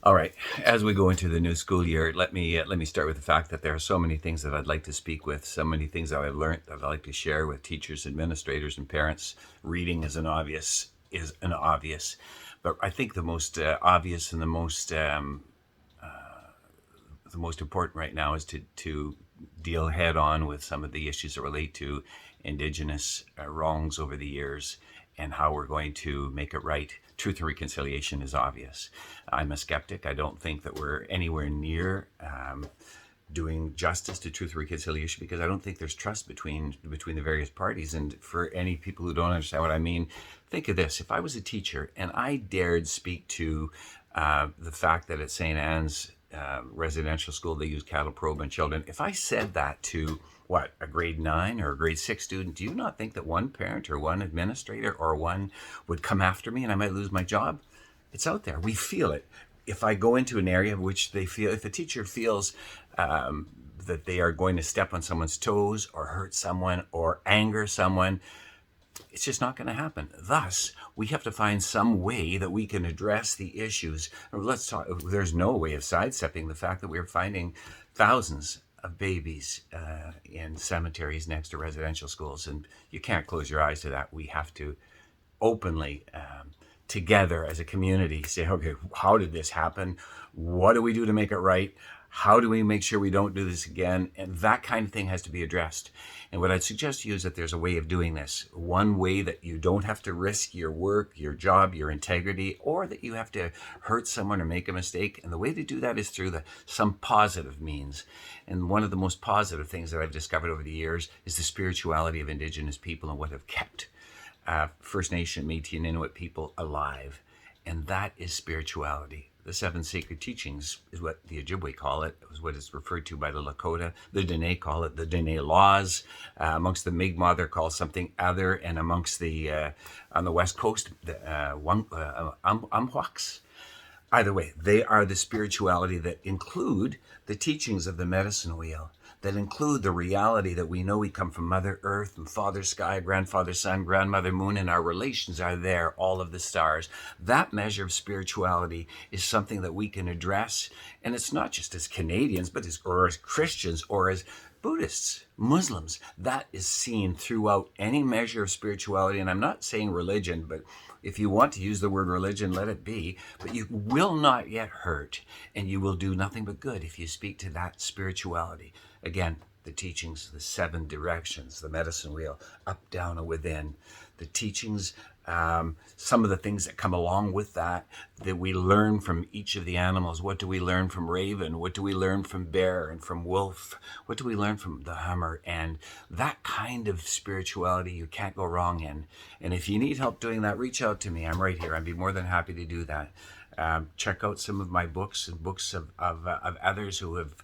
All right. As we go into the new school year, let me start with the fact that there are so many things that I'd like to speak with, so many things that I've learned that I'd like to share with teachers, administrators, and parents. Reading is an obvious, but I think the most obvious and the most important right now is to deal head on with some of the issues that relate to Indigenous wrongs over the years and how we're going to make it right. Truth and reconciliation is obvious. I'm a skeptic. I don't think that we're anywhere near doing justice to truth and reconciliation because I don't think there's trust between the various parties. And for any people who don't understand what I mean, think of this: if I was a teacher and I dared speak to the fact that at St. Anne's residential school they use cattle probe on children, if I said that to a grade 9 or a grade 6 student, do you not think that one parent or one administrator or one would come after me and I might lose my job? It's out there. We feel it. If I go into an area which they feel, if a teacher feels that they are going to step on someone's toes or hurt someone or anger someone, it's just not going to happen. Thus, we have to find some way that we can address the issues. Let's talk. There's no way of sidestepping the fact that we're finding thousands of babies in cemeteries next to residential schools, and you can't close your eyes to that. We have to openly, together as a community, say, okay, how did this happen? What do we do to make it right? How do we make sure we don't do this again? And that kind of thing has to be addressed. And what I'd suggest to you is that there's a way of doing this. One way that you don't have to risk your work, your job, your integrity, or that you have to hurt someone or make a mistake. And the way to do that is through some positive means. And one of the most positive things that I've discovered over the years is the spirituality of Indigenous people and what have kept First Nation, Métis, and Inuit people alive. And that is spirituality. The seven sacred teachings is what the Ojibwe call it. It was what is referred to by the Lakota. The Dene call it the Dene laws. Amongst the Mi'kmaq, they're called something other. And amongst the, on the West Coast, the Amwaks. Either way, they are the spirituality that include the teachings of the medicine wheel, that include the reality that we know we come from Mother Earth and Father Sky, Grandfather Sun, Grandmother Moon, and our relations are there, all of the stars. That measure of spirituality is something that we can address, and it's not just as Canadians, but as Christians or as Buddhists, Muslims. That is seen throughout any measure of spirituality, and I'm not saying religion, but if you want to use the word religion, let it be, but you will not get hurt, and you will do nothing but good if you speak to that spirituality. Again, the teachings, the seven directions, the medicine wheel, up, down, and within. The teachings, some of the things that come along with that we learn from each of the animals. What do we learn from raven? What do we learn from bear and from wolf? What do we learn from the hummer? And that kind of spirituality you can't go wrong in. And if you need help doing that, reach out to me. I'm right here. I'd be more than happy to do that. Check out some of my books and books of others who have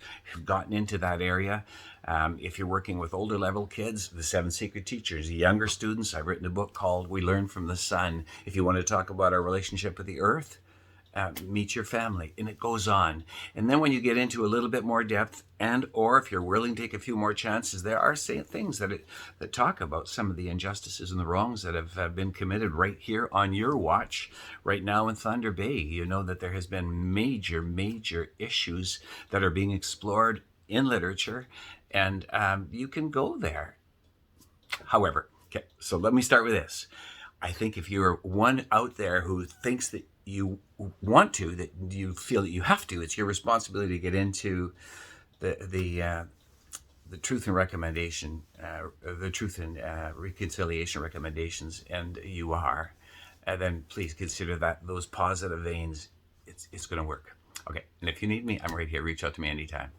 gotten into that area. If you're working with older level kids, the Seven Secret Teachers. Younger students, I've written a book called We Learn from the Sun. If you want to talk about our relationship with the earth, meet your family, and it goes on. And then when you get into a little bit more depth, and or if you're willing to take a few more chances, there are things that talk about some of the injustices and the wrongs that have been committed right here on your watch right now in Thunder Bay. You know that there has been major issues that are being explored in literature, and you can go there. However, okay, so let me start with this. I think if you're one out there who thinks that you want to, that you feel that you have to, it's your responsibility to get into the truth and recommendation, the truth and reconciliation recommendations, and you are, and then please consider that those positive veins. It's going to work. Okay, and if you need me, I'm right here. Reach out to me anytime.